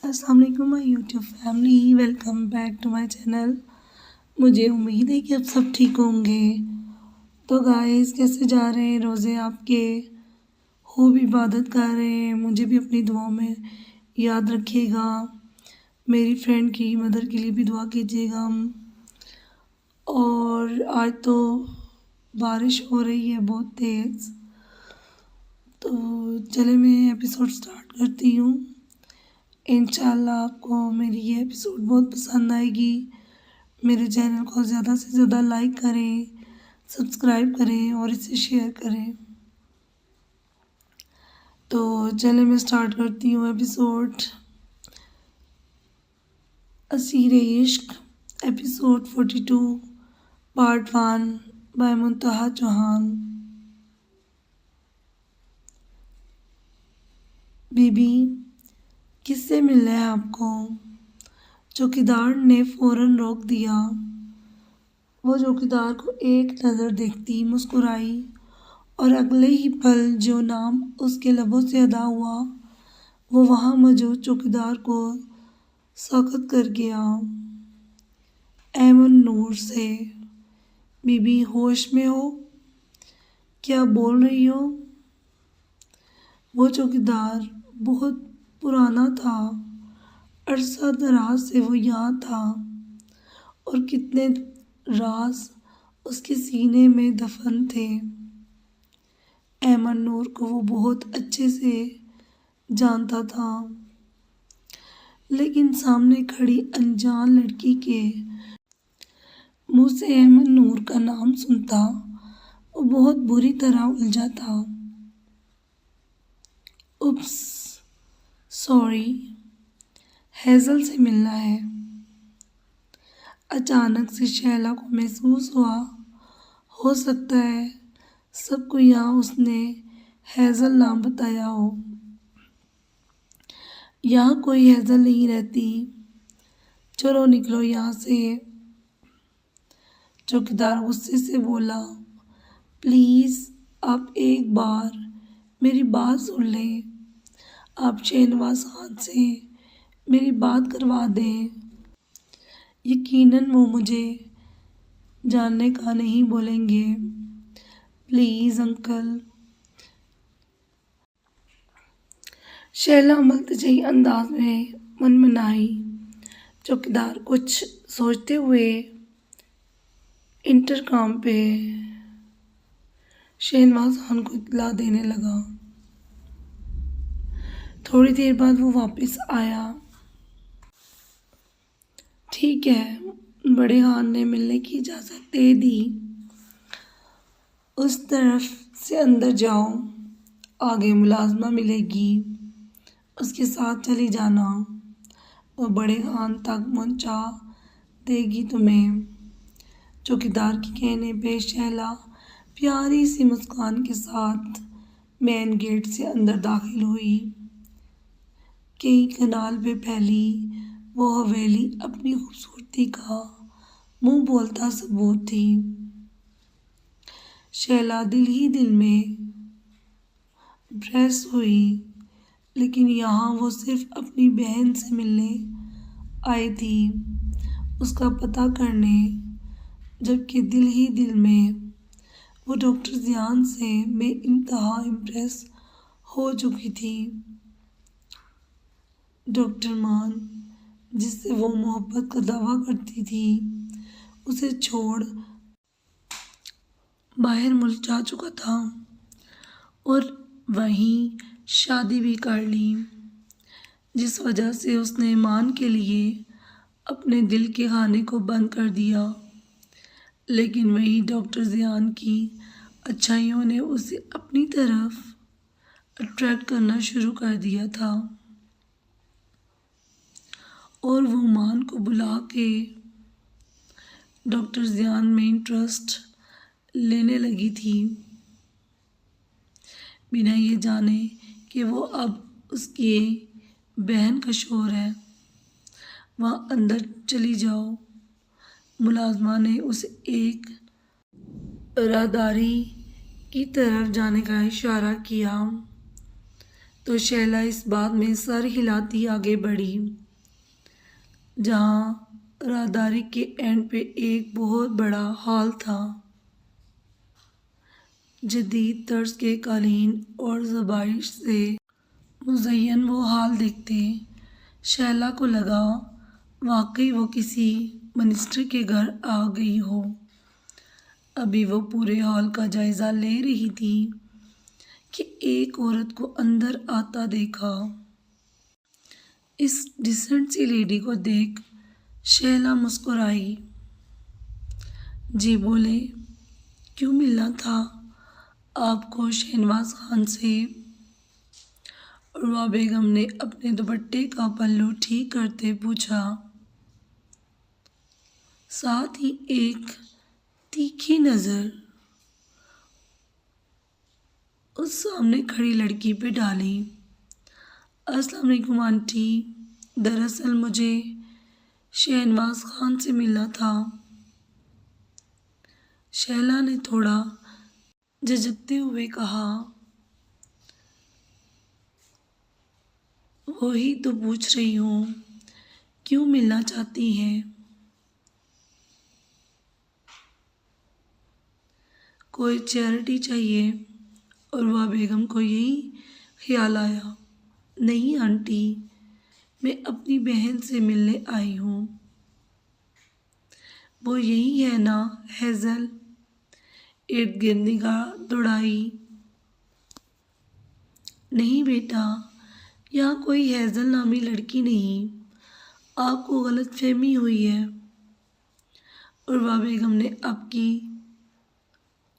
अस्सलाम वालेकुम my YouTube family, welcome back to my channel. मुझे उम्मीद है कि आप सब ठीक होंगे। तो गाइस, कैसे जा रहे हैं रोज़े आपके? खूब इबादत कर रहे हैं। मुझे भी अपनी दुआओं में याद रखिएगा। मेरी फ्रेंड की मदर के लिए भी दुआ कीजिएगा। और आज तो बारिश हो रही है बहुत तेज़। तो चले मैं एपिसोड स्टार्ट करती हूँ। इंशाल्लाह आपको मेरी ये एपिसोड बहुत पसंद आएगी। मेरे चैनल को ज़्यादा से ज़्यादा लाइक करें, सब्सक्राइब करें और इसे शेयर करें। तो चलिए मैं स्टार्ट करती हूँ एपिसोड। असीर इश्क एपिसोड 42 पार्ट 1 बाय मुंतहा चौहान। बीबी, किससे मिलना है आपको? चौकीदार ने फौरन रोक दिया। वो चौकीदार को एक नज़र देखती मुस्कुराई और अगले ही पल जो नाम उसके लबों से अदा हुआ वो वहाँ मौजूद चौकीदार को सख्त कर गया। ऐमन नूर से। बीबी, होश में हो? क्या बोल रही हो? वो चौकीदार बहुत पुराना था। अरसा दराज से वो यहाँ था और कितने राज उसके सीने में दफन थे। ऐमन नूर को वो बहुत अच्छे से जानता था, लेकिन सामने खड़ी अनजान लड़की के मुंह से ऐमन नूर का नाम सुनता वो बहुत बुरी तरह उलझा था। उप्स, सॉरी, हेज़ल से मिलना है। अचानक से शैला को महसूस हुआ, हो सकता है सबको यहाँ उसने हेज़ल नाम बताया हो। यहाँ कोई हेज़ल नहीं रहती। चलो निकलो यहाँ से। चौकीदार गुस्से से बोला, प्लीज़ आप एक बार मेरी बात सुन लें। आप शहनवाज खान से मेरी बात करवा दें। यकीनन वो मुझे जानने का नहीं बोलेंगे। Please uncle. शैला मुल्तजी अंदाज में मनमनाई। चौकीदार कुछ सोचते हुए इंटरकॉम पे शहनवाज खान को इत्तला देने लगा। थोड़ी देर बाद वो वापस आया। ठीक है, बड़े खान ने मिलने की इजाज़त दे दी। उस तरफ से अंदर जाओ, आगे मुलाजमा मिलेगी, उसके साथ चली जाना। वो बड़े खान तक पहुंचा देगी तुम्हें। चौकीदार के कहने पे शैला प्यारी सी मुस्कान के साथ मेन गेट से अंदर दाखिल हुई। कई कनाल पे फैली वो हवेली अपनी खूबसूरती का मुंह बोलता सबूत थी। शैला दिल ही दिल में इम्प्रेस हुई, लेकिन यहाँ वो सिर्फ अपनी बहन से मिलने आई थी, उसका पता करने, जबकि दिल ही दिल में वो डॉक्टर ज़ियान से बेइंतहा इम्प्रेस हो चुकी थी। डॉक्टर मान, जिससे वो मोहब्बत का दावा करती थी, उसे छोड़ बाहर मुल्क जा चुका था और वहीं शादी भी कर ली, जिस वजह से उसने मान के लिए अपने दिल के खाने को बंद कर दिया। लेकिन वही डॉक्टर ज़ियान की अच्छाइयों ने उसे अपनी तरफ अट्रैक्ट करना शुरू कर दिया था और वो मान को बुला के डॉक्टर ज़ियान में इंटरेस्ट लेने लगी थी, बिना ये जाने कि वो अब उसकी बहन का शोहर है। वहाँ अंदर चली जाओ। मुलाजमा ने उसे एक राहदारी की तरफ जाने का इशारा किया। तो शैला इस बात में सर हिलाती आगे बढ़ी, जहाँ राहदारी के एंड पे एक बहुत बड़ा हॉल था। जदीद तर्ज के कालीन और ज़बाइश से मुज़य्यन वो हाल देखते शैला को लगा वाकई वो किसी मिनिस्टर के घर आ गई हो। अभी वो पूरे हॉल का जायज़ा ले रही थी कि एक औरत को अंदर आता देखा। इस डिसेंट सी लेडी को देख शैला मुस्कुराई। जी बोले, क्यों मिलना था आपको शहनवाज खान से? उर्वा बेगम ने अपने दुपट्टे का पल्लू ठीक करते पूछा, साथ ही एक तीखी नज़र उस सामने खड़ी लड़की पे डाली। अस्सलाम वालेकुम आंटी, दरअसल मुझे शहनवाज खान से मिलना था। शैला ने थोड़ा झिझकते हुए कहा, वही तो पूछ रही हूँ, क्यों मिलना चाहती हैं? कोई चैरिटी चाहिए? उर्वा बेगम को यही ख्याल आया। नहीं आंटी, मैं अपनी बहन से मिलने आई हूँ। वो यही है ना, हेज़ल? इर्द गिर्द निगाह दौड़ाई। नहीं बेटा, यहाँ कोई हेज़ल नामी लड़की नहीं, आपको गलतफहमी हुई है। उर्वा बेगम ने आपकी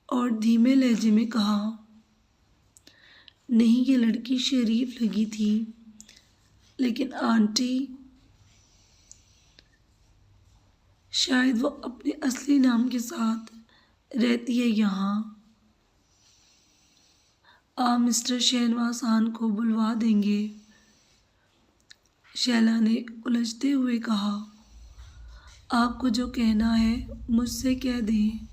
और धीमे लहजे में कहा, नहीं ये लड़की शरीफ लगी थी, लेकिन आंटी शायद वो अपने असली नाम के साथ रहती है यहाँ। आप मिस्टर शहनवाज खान को बुलवा देंगे? शैला ने उलझते हुए कहा, आपको जो कहना है मुझसे कह दें।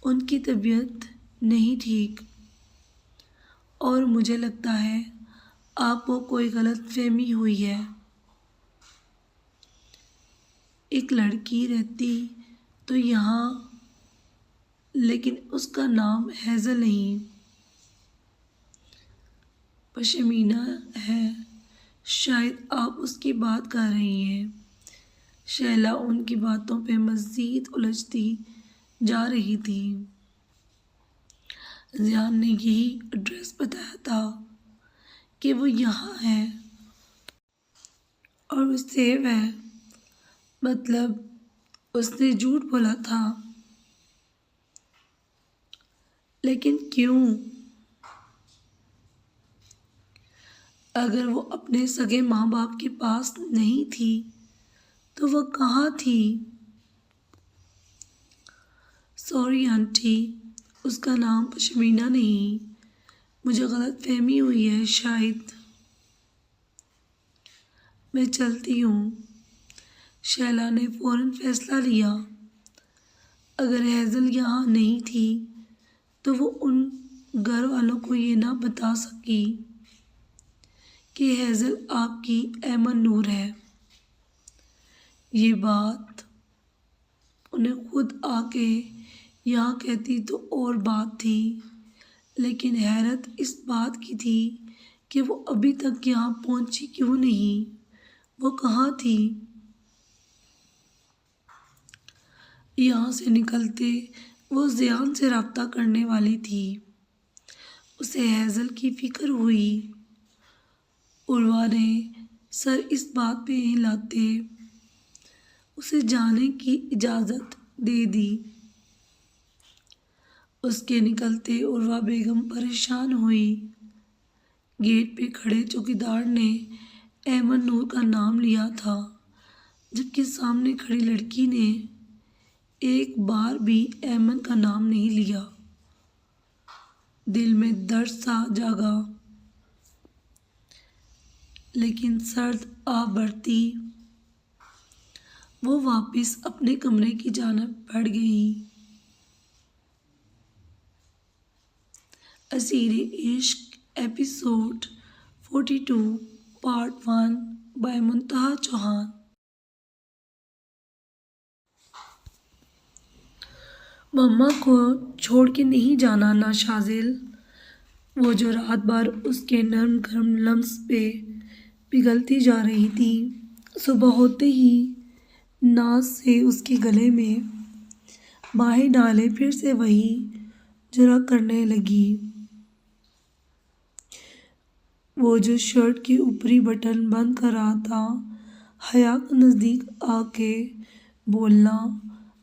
उनकी तबीयत नहीं ठीक और मुझे लगता है आपको कोई गलतफहमी हुई है। एक लड़की रहती तो यहाँ, लेकिन उसका नाम हेज़ल नहीं, पशमीना है। शायद आप उसकी बात कर रही हैं। शैला उनकी बातों पे मज़ीद उलझती जा रही थी। ज़ियान ने यही एड्रेस बताया था कि वो यहाँ है और वो सेव है, मतलब उसने झूठ बोला था। लेकिन क्यों? अगर वो अपने सगे माँ बाप के पास नहीं थी तो वो कहाँ थी? सॉरी आंटी, उसका नाम पशमीना नहीं, मुझे गलतफहमी हुई है शायद। मैं चलती हूँ। शैला ने फ़ौरन फैसला लिया। अगर हेज़ल यहाँ नहीं थी तो वो उन घर वालों को ये ना बता सकी कि हेज़ल आपकी ऐमन नूर है। ये बात उन्हें खुद आके यहाँ कहती तो और बात थी, लेकिन हैरत इस बात की थी कि वो अभी तक यहाँ पहुँची क्यों नहीं? वो कहाँ थी? यहाँ से निकलते वो ज़ियान से रब्ता करने वाली थी। उसे हेज़ल की फ़िक्र हुई। उर्वा ने सर इस बात पे हिलाते उसे जाने की इजाज़त दे दी। उसके निकलते उर्वा बेगम परेशान हुई। गेट पे खड़े चौकीदार ने ऐमन नूर का नाम लिया था, जबकि सामने खड़ी लड़की ने एक बार भी ऐमन का नाम नहीं लिया। दिल में दर्द सा जागा, लेकिन सर्द आ बढ़ती वो वापस अपने कमरे की जानिब बढ़ गई। असीर इश्क एपिसोड 42 पार्ट 1 बाय मुंतहा चौहान। मम्मा को छोड़ के नहीं जाना ना शाजिल। वो जो रात भर उसके नरम गर्म लम्स पे पिघलती जा रही थी, सुबह होते ही नाज से उसके गले में बाहें डाले फिर से वही जरा करने लगी। वो जो शर्ट के ऊपरी बटन बंद कर रहा था, हया को नज़दीक आके बोलना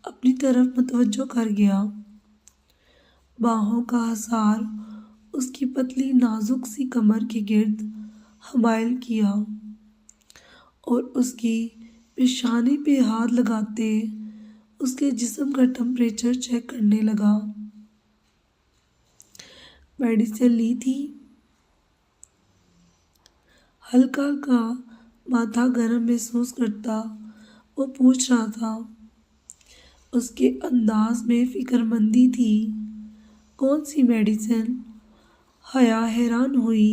अपनी तरफ मुतवज्जो कर गया। बाहों का हसार उसकी पतली नाजुक सी कमर के गिर्द हमायल किया और उसकी पेशानी पे हाथ लगाते उसके जिस्म का टेम्परेचर चेक करने लगा। मेडिसिन ली थी। हल्का हल्का माथा गर्म महसूस करता वो पूछ रहा था। उसके अंदाज में फिक्रमंदी थी। कौन सी मेडिसिन? हया हैरान हुई।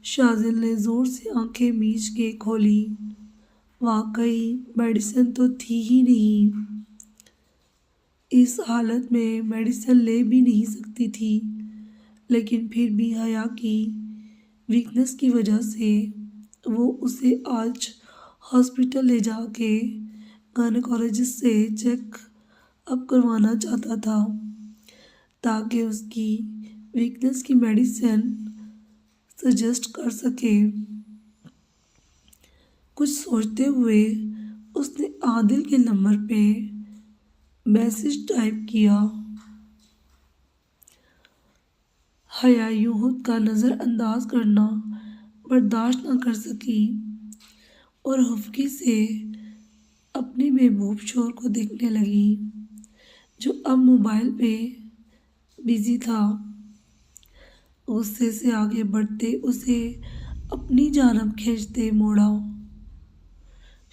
शाजिल ने ज़ोर से आंखें मीच के खोली। वाकई मेडिसिन तो थी ही नहीं। इस हालत में मेडिसिन ले भी नहीं सकती थी, लेकिन फिर भी हया की वीकनेस की वजह से वो उसे आज हॉस्पिटल ले जाके गायनेकोलॉजिस्ट से चेक अप करवाना चाहता था, ताकि उसकी वीकनेस की मेडिसिन सजेस्ट कर सके। कुछ सोचते हुए उसने आदिल के नंबर पे मैसेज टाइप किया। हया यूं का नज़रअंदाज करना बर्दाश्त न कर सकी और हुफ्की से अपने महबूब शोर को देखने लगी, जो अब मोबाइल पे बिजी था। गुस्से से आगे बढ़ते उसे अपनी जानब खींचते मोड़ा।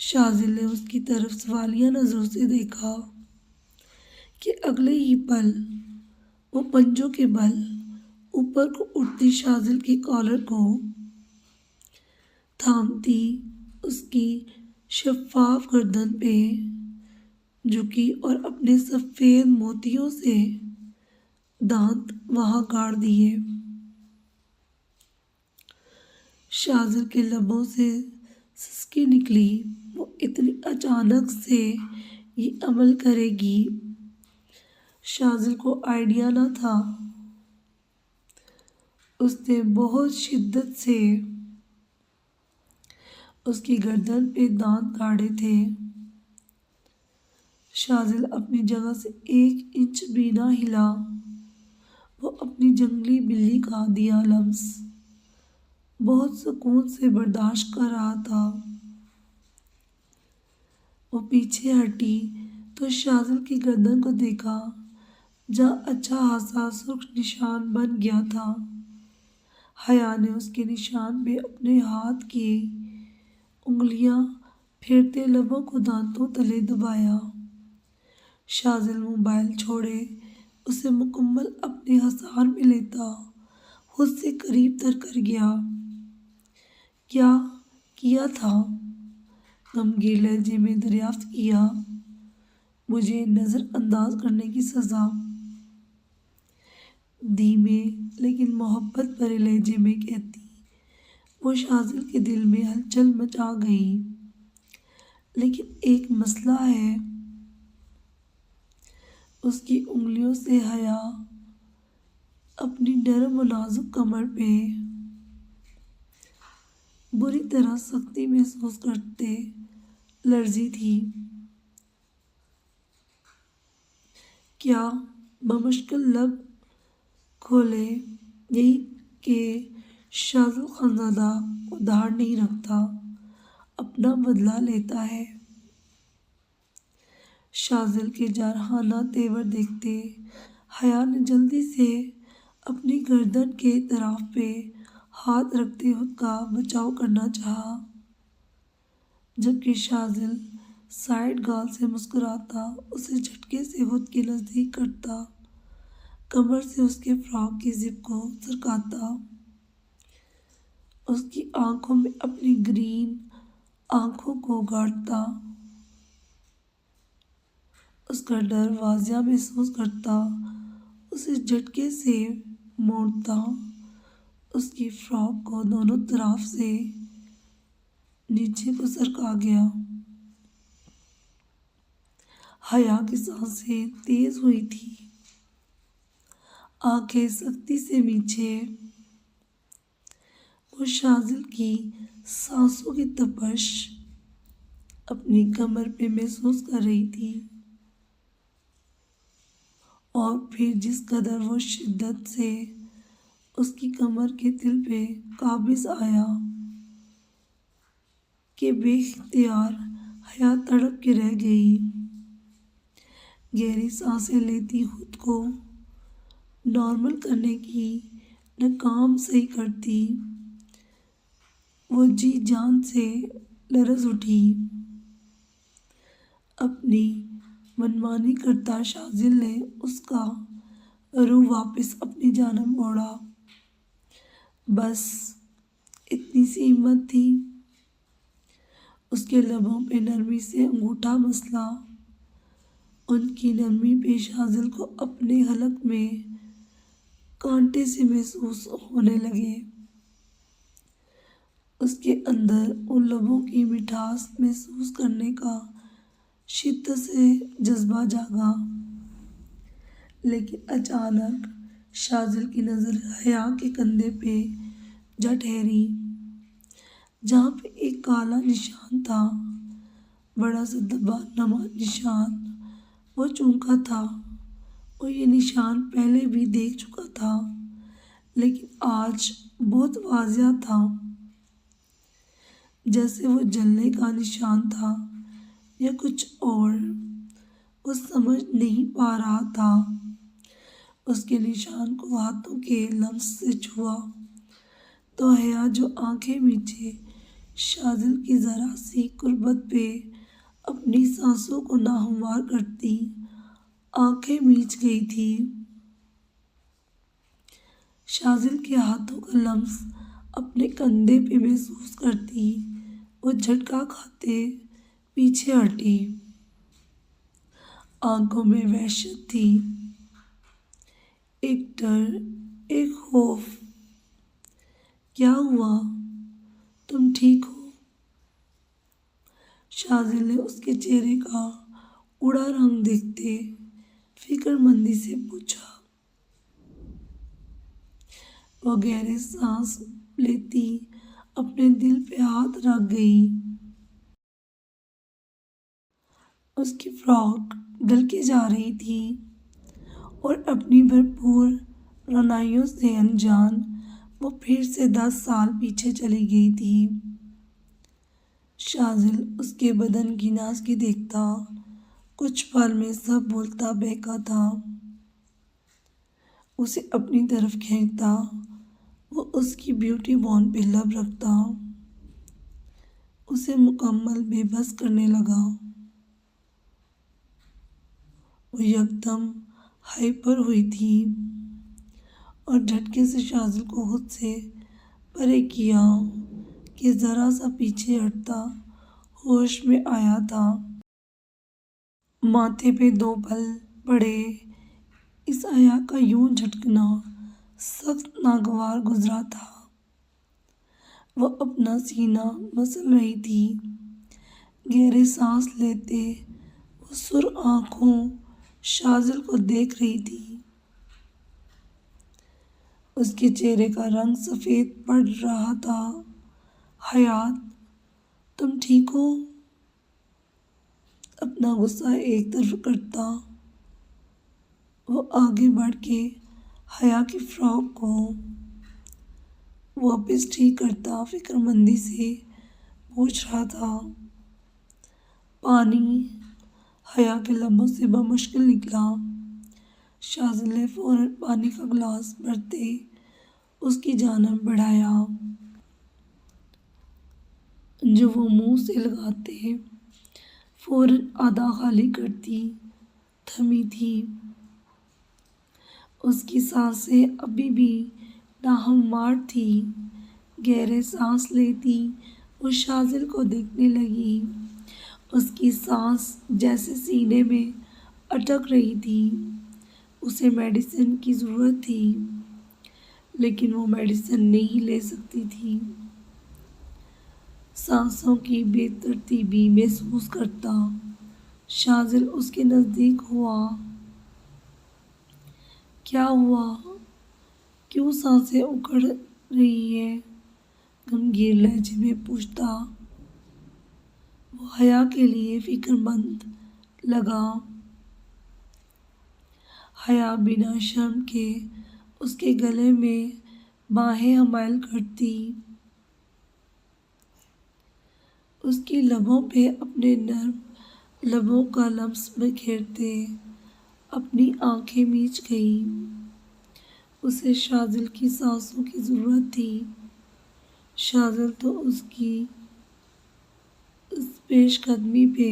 शाजिल ने उसकी तरफ सवालिया नज़रों से देखा कि अगले ही पल वो पंजों के बल ऊपर को उठती शाजिल की कॉलर को थामती उसकी शफाफ गर्दन पे झुकी और अपने सफ़ेद मोतियों से दांत वहां गाड़ दिए। शाजिल के लबों से सिसकी निकली। वो इतनी अचानक से ये अमल करेगी, शाजिल को आइडिया न था। उसने बहुत शिद्दत से उसकी गर्दन पे दांत गाड़े थे। शाजिल अपनी जगह से 1 इंच भी ना हिला। वो अपनी जंगली बिल्ली का दिया लम्स बहुत सुकून से बर्दाश्त कर रहा था। वो पीछे हटी तो शाजिल की गर्दन को देखा, जहाँ अच्छा खासा सुर्ख निशान बन गया था। हया ने उसके निशान पे अपने हाथ की उंगलियां फेरते लबों को दांतों तले दबाया। शाजिल मोबाइल छोड़े उसे मुकम्मल अपने हसार में लेता उससे करीब तर कर गया। क्या किया था? गमगीन लहजे में दरियाफ्त किया। मुझे नज़रअंदाज करने की सज़ा। धीमे लेकिन मोहब्बत भरे लहजे में कहती वो शाजिल के दिल में हलचल मचा गई। लेकिन एक मसला है। उसकी उंगलियों से हया अपनी नरम और नाजुक कमर पे बुरी तरह सख्ती महसूस करते लर्जी थी। क्या बमुश्किल लब खोले, यही कि शाजिल खानज़ादा उधार नहीं रखता, अपना बदला लेता है। शाजिल के जारहाना तेवर देखते हया ने जल्दी से अपनी गर्दन के तरफ पे हाथ रखते खुद का बचाव करना चाहा, जबकि शाजिल साइड गाल से मुस्कुराता उसे झटके से खुद के नज़दीक करता, कमर से उसके फ्रॉक की जिप को सरकाता उसकी आंखों में अपनी ग्रीन आंखों को गाड़ता, उसका डर वाजिया महसूस करता, उसे झटके से मोड़ता, उसकी फ्रॉक को दोनों तरफ से नीचे को सरका गया। हया की सांसें तेज हुई थी, आंखें सख्ती से नीचे। वो शाजिल की सांसों की तपश अपनी कमर पे महसूस कर रही थी, और फिर जिस कदर वो शिद्दत से उसकी कमर के दिल पे काबिज आया कि बेख्तियार हया तड़प के रह गई। गहरी सांसें लेती खुद को नॉर्मल करने की नाकाम सही करती, वो जी जान से लरज उठी। अपनी मनमानी करता शाजिल ने उसका रूह वापस अपनी जानब मोड़ा। बस इतनी सी हिम्मत थी। उसके लबों पे नरमी से अंगूठा मसला, उनकी नरमी पे शाजिल को अपने हलक में कांटे से महसूस होने लगे। उसके अंदर उन लबों की मिठास महसूस करने का शिद्दत से जज्बा जागा। लेकिन अचानक शाजिल की नज़र हया के कंधे पे जा ठहरी, जहाँ पे एक काला निशान था, बड़ा सा दबा नमा निशान। वो चौंका था। वो ये निशान पहले भी देख चुका था, लेकिन आज बहुत वाज़िया था, जैसे वो जलने का निशान था या कुछ और। वो समझ नहीं पा रहा था। उसके निशान को हाथों के लम्स से छुआ तो हया जो आंखें मीचे शाजिल की ज़रा सी कुर्बत पे अपनी सांसों को नाहमवार करती आंखें मीच गई थी। शाजिल के हाथों का लम्स अपने कंधे पे महसूस करती वो झटका खाते पीछे हटी। आंखों में वहशत थी, एक डर, एक खौफ। क्या हुआ? तुम ठीक हो? शाजिल ने उसके चेहरे का उड़ा रंग देखते फिक्रमंदी से पूछा। वो गहरे सांस लेती अपने दिल पे हाथ रख गई। उसकी फ्रॉक ढलके जा रही थी और अपनी भरपूर रनाइयों से अनजान वो फिर से 10 साल पीछे चली गई थी। शाजिल उसके बदन की नाज़गी देखता, कुछ पल में सब भूलता बहका था। उसे अपनी तरफ खींचता, वो उसकी ब्यूटी बॉन्ड पे लब रखता, उसे मुकम्मल बेबस करने लगा। वो एकदम हाइपर हुई थी और झटके से शाजिल को खुद से परे किया कि ज़रा सा पीछे हटता होश में आया था। माथे पे 2 पल पड़े। इस हया का यूं झटकना सख्त नागवार गुजरा था। वो अपना सीना मसल रही थी। गहरे सांस लेते वो सुर आंखों शाजिल को देख रही थी। उसके चेहरे का रंग सफ़ेद पड़ रहा था। हयात, तुम ठीक हो? अपना गुस्सा एक तरफ करता वो आगे बढ़ के हया की फ्रॉक को वापस ठीक करता फिक्रमंदी से पूछ रहा था। पानी हया के लबों से बमुश्किल निकला। शाजिल ने फौरन पानी का गिलास भरते उसकी जानब बढ़ाया, जो वो मुंह से लगाते फौरन आधा खाली करती थमी थी। उसकी सांसें अभी भी नाहमवार थी, गहरे सांस लेती वो शाजिल को देखने लगी। उसकी सांस जैसे सीने में अटक रही थी। उसे मेडिसिन की ज़रूरत थी, लेकिन वो मेडिसिन नहीं ले सकती थी। सांसों की बेतरतीबी महसूस करता शाजिल उसके नज़दीक हुआ। क्या हुआ? क्यों सांसें उखड़ रही है? गंभीर लहजे में पूछता। वो हया के लिए फिक्रमंद लगा। हया बिना शर्म के उसके गले में बाहें हमायल करती, उसकी लबों पे अपने नर्म लबों का लम्स बिखेरते अपनी आंखें मीच गई। उसे शाजिल की सांसों की ज़रूरत थी। शाजिल तो उसकी उस पेशकदमी पे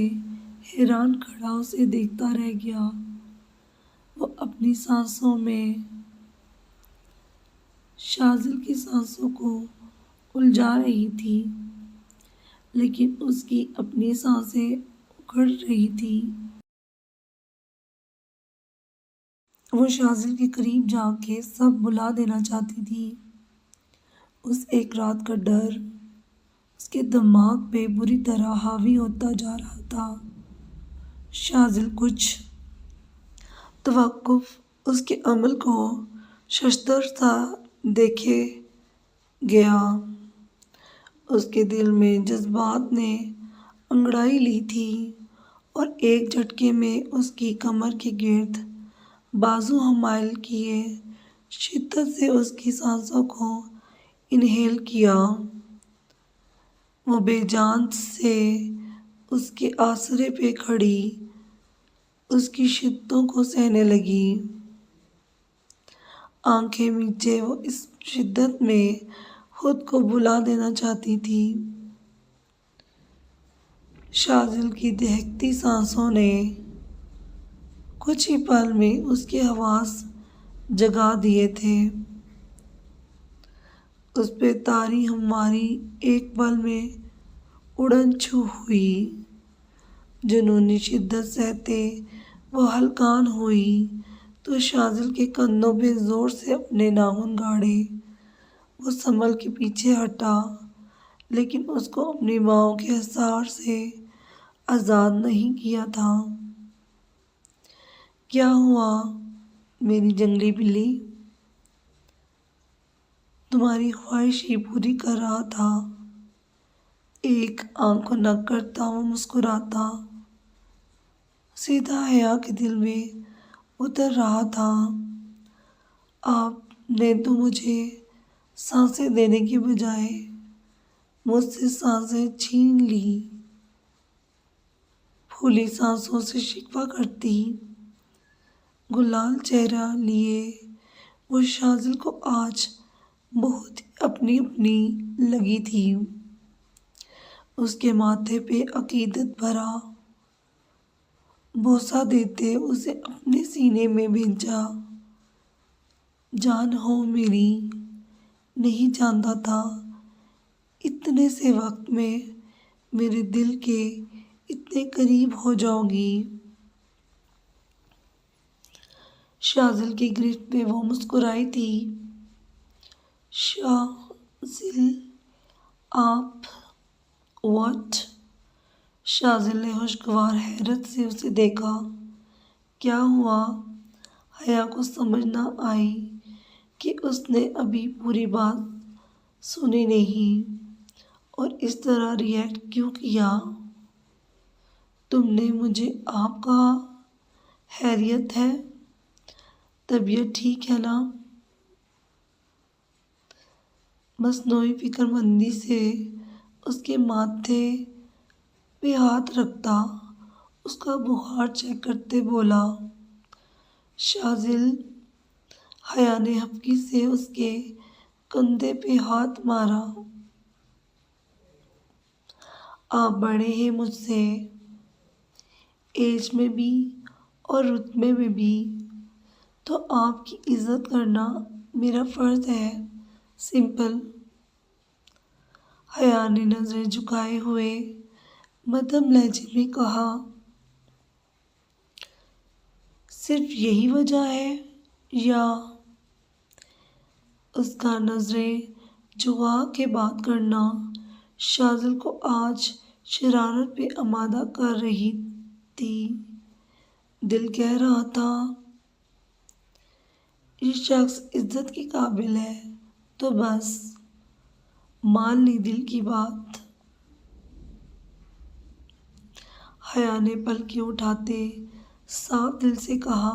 हैरान खड़ा उसे देखता रह गया। वो अपनी सांसों में शाजिल की सांसों को उलझा रही थी, लेकिन उसकी अपनी सांसें उखड़ रही थी। वो शाजिल के करीब जाके सब बुला देना चाहती थी। उस एक रात का डर उसके दिमाग पे बुरी तरह हावी होता जा रहा था। शाजिल कुछ तवक्कुफ उसके अमल को शस्तर सा देखे गया। उसके दिल में जज्बात ने अंगड़ाई ली थी और एक झटके में उसकी कमर के गिर्द बाजू हमायल किए शिद्दत से उसकी सांसों को इनहेल किया। वो बेजान से उसके आसरे पे खड़ी उसकी शिद्दतों को सहने लगी। आंखें मीचे वो इस शिद्दत में खुद को बुला देना चाहती थी। शाजिल की दहकती सांसों ने कुछ ही पल में उसके हवास जगा दिए थे। उस पे तारी हमारी एक पल में उड़न छू हुई। जुनूनी शिद्दत सहते वो हलकान हुई तो शाजिल के कंधों पे जोर से अपने नाखून गाड़े। वो संभल के पीछे हटा, लेकिन उसको अपनी बाहों के हिसार से आज़ाद नहीं किया था। क्या हुआ मेरी जंगली बिल्ली? तुम्हारी ख्वाहिश ही पूरी कर रहा था। एक आंख को नक करता वो मुस्कुराता सीधा हया के दिल में उतर रहा था। आपने तो मुझे सांसें देने के बजाय मुझसे सांसें छीन ली। फूली सांसों से शिकवा करती गुलाल चेहरा लिए वो शाजिल को आज बहुत अपनी अपनी लगी थी। उसके माथे पे अकीदत भरा बोसा देते उसे अपने सीने में भेजा। जान हो मेरी, नहीं जानता था इतने से वक्त में मेरे दिल के इतने करीब हो जाओगी। शाजिल की गिरफ्त पे वो मुस्कुराई थी। शाजिल, आप व्हाट? शाजिल ने खुशगवार हैरत से उसे देखा। क्या हुआ? हया को समझ ना आई कि उसने अभी पूरी बात सुनी नहीं और इस तरह रिएक्ट क्यों किया। तुमने मुझे आप कहा? खैरियत है? तबीयत ठीक है ना? मसनूई फिक्रमंदी से उसके माथे पे हाथ रखता उसका बुखार चेक करते बोला। शाजिल, हया ने हल्की से उसके कंधे पे हाथ मारा। आप बड़े हैं मुझसे, एज में भी और रुतबे में भी, तो आपकी इज़्ज़त करना मेरा फ़र्ज़ है। सिंपल। हया ने नजरें झुकाए हुए मध्यम लहजे में कहा, सिर्फ यही वजह है या? उसका नजरें झुका के बात करना शाजिल को आज शरारत पे आमादा कर रही थी। दिल कह रहा था, ये शख्स इज्जत के काबिल है तो बस मान ली दिल की बात। हया ने पलकें उठाते साफ दिल से कहा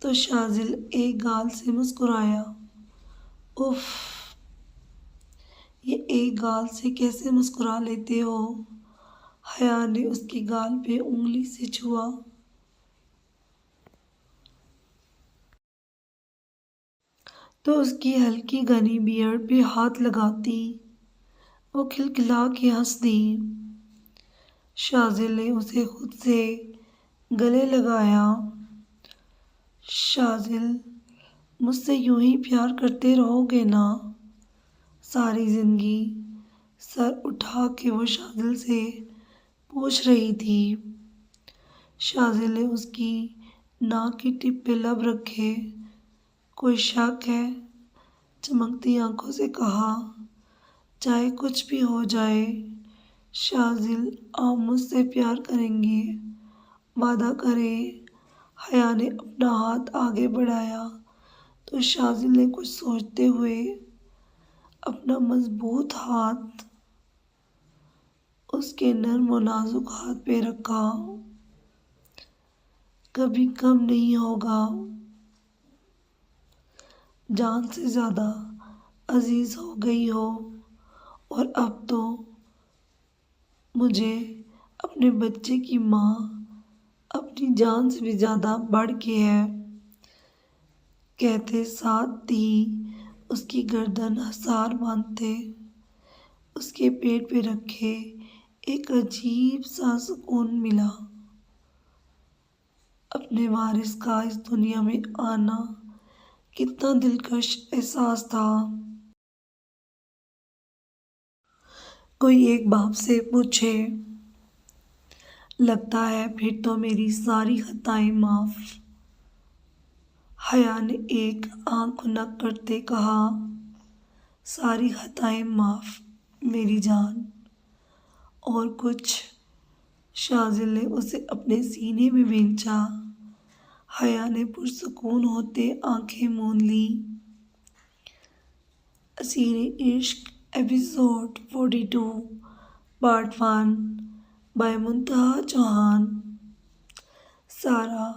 तो शाजिल एक गाल से मुस्कुराया। उफ, ये एक गाल से कैसे मुस्कुरा लेते हो? हया ने उसकी गाल पे उंगली से छुआ। तो उसकी हल्की घनी बियर्ड पे हाथ लगाती। वो खिलखिला के हंस दी। शाजिल ने उसे खुद से गले लगाया। शाजिल, मुझसे यूं ही प्यार करते रहोगे ना सारी जिंदगी? सर उठा के वो शाजिल से पूछ रही थी। शाजिल ने उसकी नाक की टिप पे लब रखे। कोई शक है? चमकती आंखों से कहा। चाहे कुछ भी हो जाए शाजिल, आप मुझसे प्यार करेंगे? वादा करे। हया ने अपना हाथ आगे बढ़ाया तो शाजिल ने कुछ सोचते हुए अपना मजबूत हाथ उसके नर्म और नाजुक हाथ पे रखा। कभी कम नहीं होगा। जान से ज्यादा अजीज हो गई हो और अब तो मुझे अपने बच्चे की माँ अपनी जान से भी ज्यादा बढ़ के है। कहते साथ ही उसकी गर्दन हसार बांधते उसके पेट पे रखे एक अजीब सा सुकून मिला। अपने वारिस का इस दुनिया में आना कितना दिलकश एहसास था। कोई एक बाप से पूछे, लगता है फिर तो मेरी सारी खताएं माफ। हया ने एक आंख खुनक करते कहा, सारी खताएं माफ मेरी जान। और कुछ? शाजिल ने उसे अपने सीने में बेंचा। हया ने पुरसुकून होते आंखें मूंद ली। असीरे इश्क एपिसोड 42 पार्ट 1 बाय मुंतहा चौहान। सारा,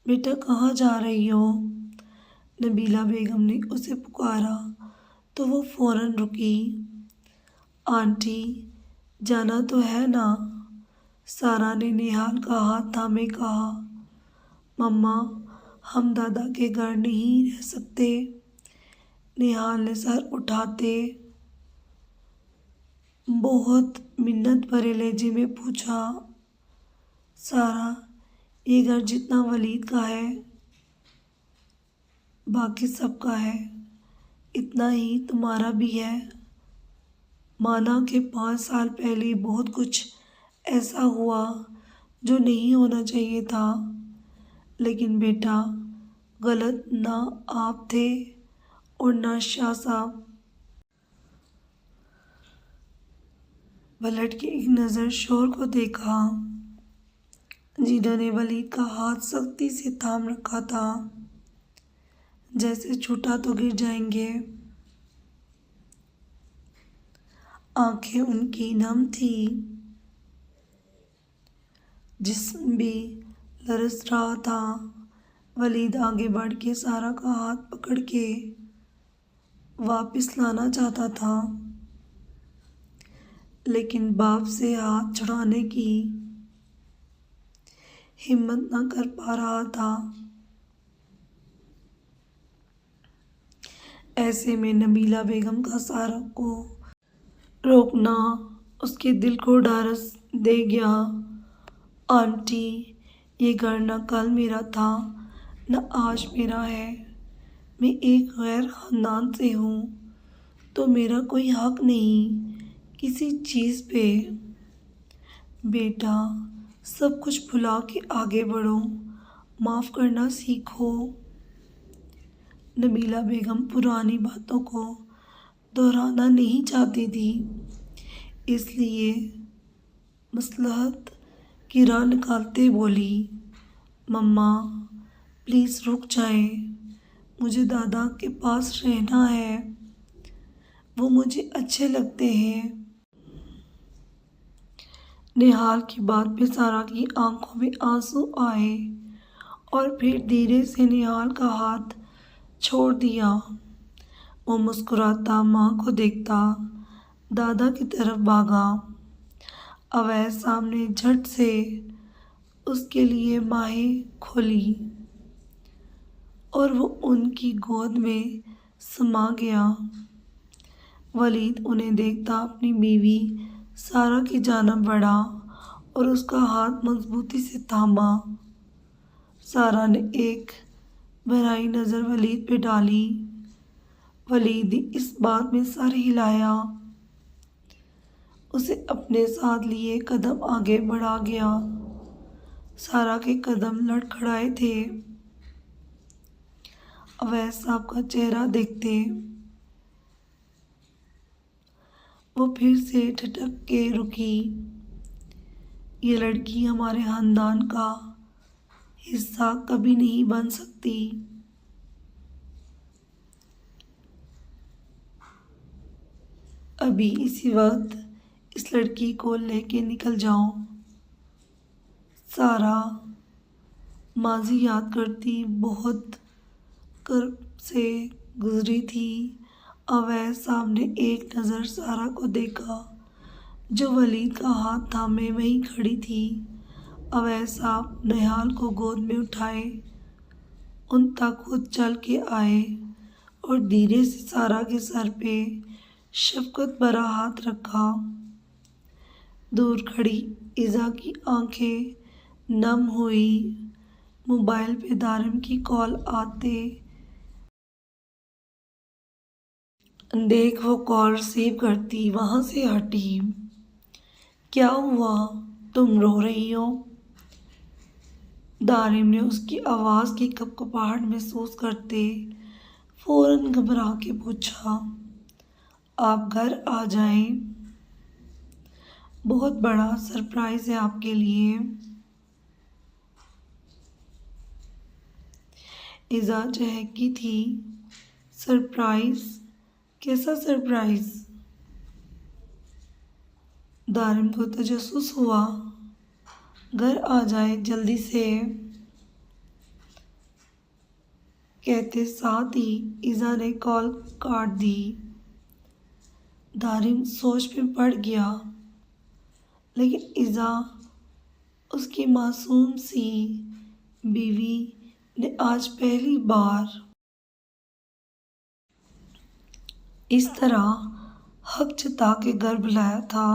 बेटा कहाँ जा रही हो? नबीला बेगम ने उसे पुकारा तो वो फौरन रुकी। आंटी, जाना तो है ना? सारा ने निहाल का हाथ थामे कहा। मम्मा, हम दादा के घर नहीं रह सकते। निहाल ने सर उठाते बहुत मिन्नत भरे लहजे में पूछा। सारा, ये घर जितना वलीद का है बाकी सबका है, इतना ही तुम्हारा भी है। माना कि 5 साल पहले बहुत कुछ ऐसा हुआ जो नहीं होना चाहिए था, लेकिन बेटा गलत ना आप थे और ना शाह साहब। पलट के एक नज़र शोर को देखा जिन्होंने वलीद का हाथ सख्ती से थाम रखा था, जैसे छूटा तो गिर जाएंगे। आंखें उनकी नम थी, जिस्म भी लरस रहा था। वलीद आगे बढ़ के सारा का हाथ पकड़ के वापस लाना चाहता था, लेकिन बाप से हाथ छुड़ाने की हिम्मत ना कर पा रहा था। ऐसे में नबीला बेगम का सारा को रोकना उसके दिल को ढारस दे गया। आंटी, ये घर न कल मेरा था न आज मेरा है। मैं एक गैर खानदान से हूँ। तो मेरा कोई हक नहीं किसी चीज़ पे। बेटा, सब कुछ भुला के आगे बढ़ो, माफ़ करना सीखो। नबीला बेगम पुरानी बातों को दोहराना नहीं चाहती थी, इसलिए मसलहत की राह निकालते बोली, मम्मा प्लीज़ रुक जाए, मुझे दादा के पास रहना है, वो मुझे अच्छे लगते हैं। निहाल की बात पे सारा की आंखों में आंसू आए और फिर धीरे से निहाल का हाथ छोड़ दिया। वो मुस्कुराता माँ को देखता दादा की तरफ भागा। अवैस सामने झट से उसके लिए बाहें खोली और वो उनकी गोद में समा गया। वलीद उन्हें देखता अपनी बीवी सारा की जानिब बढ़ा और उसका हाथ मजबूती से थामा। सारा ने एक भराई नज़र वलीद पे डाली। वलीद इस बात में सर हिलाया, उसे अपने साथ लिए कदम आगे बढ़ा गया। सारा के कदम लड़खड़ाए थे। अवैस साहब का चेहरा देखते वो फिर से ठिठक के रुकी। ये लड़की हमारे खानदान का हिस्सा कभी नहीं बन सकती। अभी इसी वक्त इस लड़की को लेके निकल जाओ। सारा माजी याद करती बहुत कर्ब से गुजरी थी। अवैस साहब ने एक नज़र सारा को देखा जो वलीद का हाथ थामे वहीं खड़ी थी। अवैस साहब निहाल को गोद में उठाए उन तक खुद चल के आए और धीरे से सारा के सर पे शफकत भरा हाथ रखा। दूर खड़ी इज़ा की आंखें नम हुई। मोबाइल पे दारिम की कॉल आते देख वो कॉल रिसीव करती वहाँ से हटी। क्या हुआ, तुम रो रही हो? दारिम ने उसकी आवाज़ की कपकपाहट महसूस करते फौरन घबरा के पूछा, आप घर आ जाएं, बहुत बड़ा सरप्राइज़ है आपके लिए। इज़ा चहकी थी। सरप्राइज़? कैसा सरप्राइज़? दारिम को तजस्सुस हुआ। घर आ जाए जल्दी से, कहते साथ ही इज़ा ने कॉल काट दी। दारिम सोच में पड़ गया, लेकिन इज़ा उसकी मासूम सी बीवी ने आज पहली बार इस तरह हक जता के घर बुलाया था,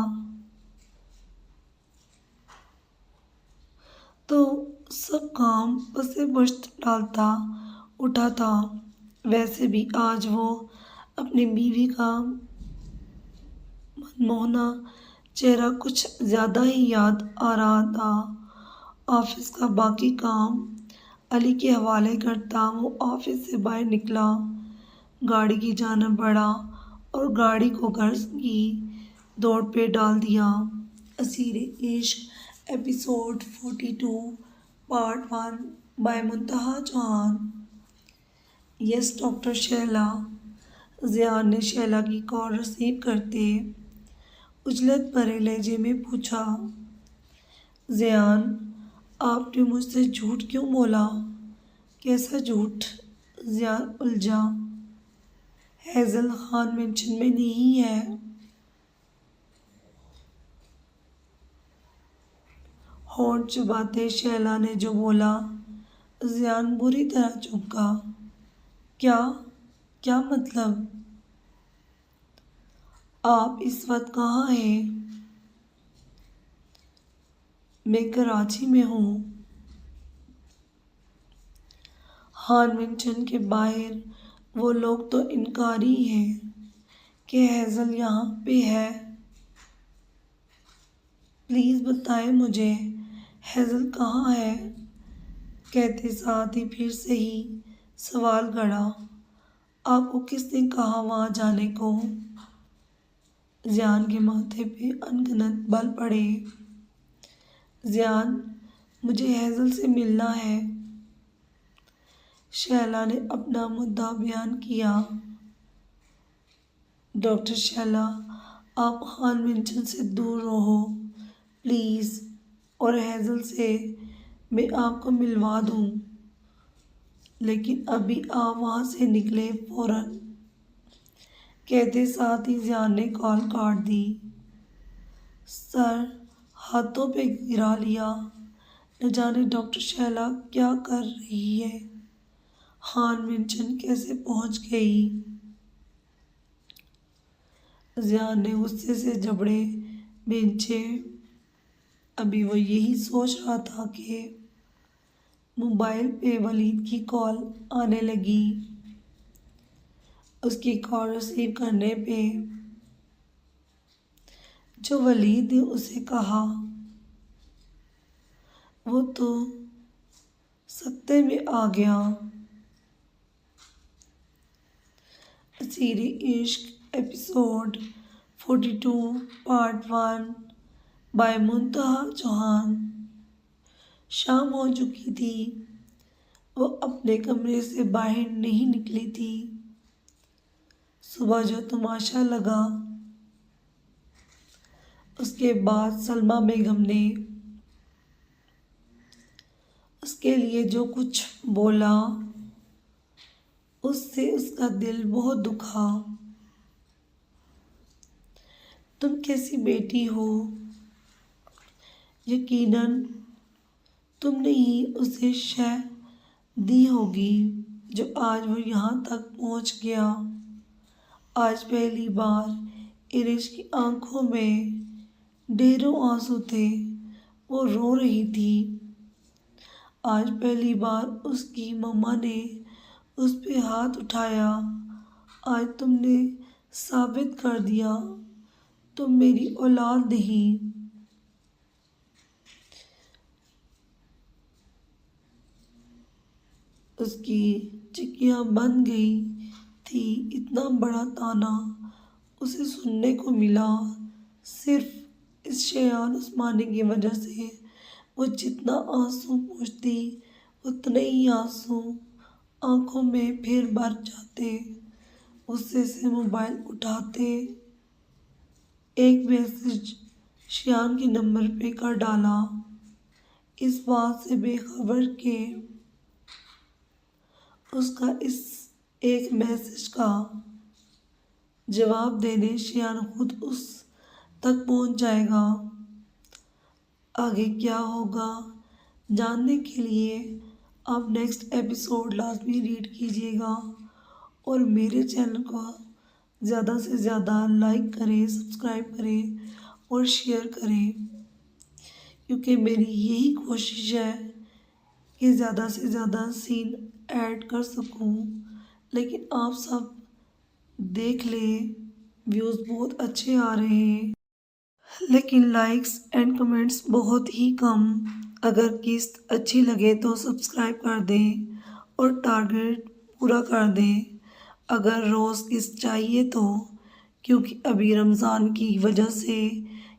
तो सब काम बसे बश्त डालता उठा था। वैसे भी आज वो अपनी बीवी का मनमोहना चेहरा कुछ ज़्यादा ही याद आ रहा था। ऑफिस का बाकी काम अली के हवाले करता वो ऑफिस से बाहर निकला, गाड़ी की जानिब बढ़ा और गाड़ी को घर की दौड़ पे डाल दिया। असीरे इश्क एपिसोड 42 पार्ट 1 बाय मुंतहा जहान। Yes doctor Shaila. ज़ियान ने शैला की कॉल रिसीव करते उजलत भरे लहजे में पूछा, ज़ियान आपने मुझसे झूठ क्यों बोला? कैसा झूठ? ज़ियान उलझा। हैज़ल खान मेंशन में नहीं है। होंठ चबाते शैला ने जो बोला, ज़ियान बुरी तरह चौंका। क्या क्या मतलब? आप इस वक्त कहाँ हैं? मैं कराची में हूँ। खान मेंशन के बाहर वो लोग तो इनकारी हैं कि हैज़ल यहाँ पे है। प्लीज़ बताएं मुझे हैज़ल कहाँ है। कहते साथ ही फिर से ही सवाल खड़ा, आपको किसने कहा वहाँ जाने को। जियान के माथे पे अनगिनत बल पड़े। जियान, मुझे हैज़ल से मिलना है। शैला ने अपना मुद्दा बयान किया। डॉक्टर शैला, आप खान मेंशन से दूर रहो प्लीज़, और हैज़ल से मैं आपको मिलवा दूँ, लेकिन अभी आप वहाँ से निकले फ़ौरन। कहते साथ ही जियान ने कॉल काट दी। सर हाथों पे गिरा लिया। न जाने डॉक्टर शैला क्या कर रही है, खान मेंशन कैसे पहुंच गई। जियान ने गुस्से से जबड़े बेंचे। अभी वो यही सोच रहा था कि मोबाइल पे वलीद की कॉल आने लगी। उसकी कॉल रिसीव करने पे जो वलीद ने उसे कहा वो तो सत्ते में आ गया। असीरे इश्क एपिसोड 42 पार्ट 1 बाय मुंतहा चौहान। शाम हो चुकी थी। वो अपने कमरे से बाहर नहीं निकली थी। सुबह जो तमाशा लगा, उसके बाद सलमा बेगम ने उसके लिए जो कुछ बोला, उससे उसका दिल बहुत दुखा। तुम कैसी बेटी हो, यकीनन तुमने ही उसे शय दी होगी जो आज वो यहाँ तक पहुँच गया। आज पहली बार इरिश की आंखों में ढेरों आंसू थे। वो रो रही थी। आज पहली बार उसकी मम्मा ने उस पे हाथ उठाया। आज तुमने साबित कर दिया तुम मेरी औलाद नहीं। उसकी चिक्कियाँ बन गई थी। इतना बड़ा ताना उसे सुनने को मिला सिर्फ इस शयान उस्मानी की वजह से। वो जितना आंसू पोंछती उतने ही आंसू आंखों में फिर भर जाते। गुस्से से मोबाइल उठाते एक मैसेज शियान के नंबर पे कर डाला, इस बात से बेखबर के उसका इस एक मैसेज का जवाब देने शियान खुद उस तक पहुंच जाएगा। आगे क्या होगा जानने के लिए आप नेक्स्ट एपिसोड लाजमी रीड कीजिएगा और मेरे चैनल को ज़्यादा से ज़्यादा लाइक करें, सब्सक्राइब करें और शेयर करें, क्योंकि मेरी यही कोशिश है कि ज़्यादा से ज़्यादा सीन ऐड कर सकूं। लेकिन आप सब देख लें, व्यूज़ बहुत अच्छे आ रहे हैं, लेकिन लाइक्स एंड कमेंट्स बहुत ही कम। अगर किस्त अच्छी लगे तो सब्सक्राइब कर दें और टारगेट पूरा कर दें। अगर रोज़ किस्त चाहिए तो, क्योंकि अभी रमज़ान की वजह से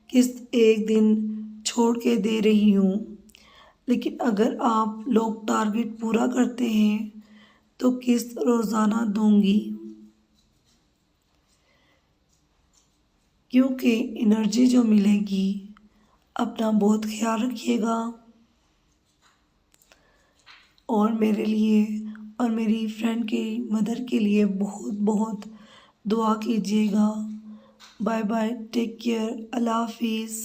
किस्त एक दिन छोड़ के दे रही हूँ। लेकिन अगर आप लोग टारगेट पूरा करते हैं तो किस्त रोज़ाना दूंगी, क्योंकि एनर्जी जो मिलेगी। अपना बहुत ख्याल रखिएगा और मेरे लिए और मेरी फ्रेंड की मदर के लिए बहुत बहुत दुआ कीजिएगा। बाय बाय, टेक केयर, अल्लाह हाफिज़।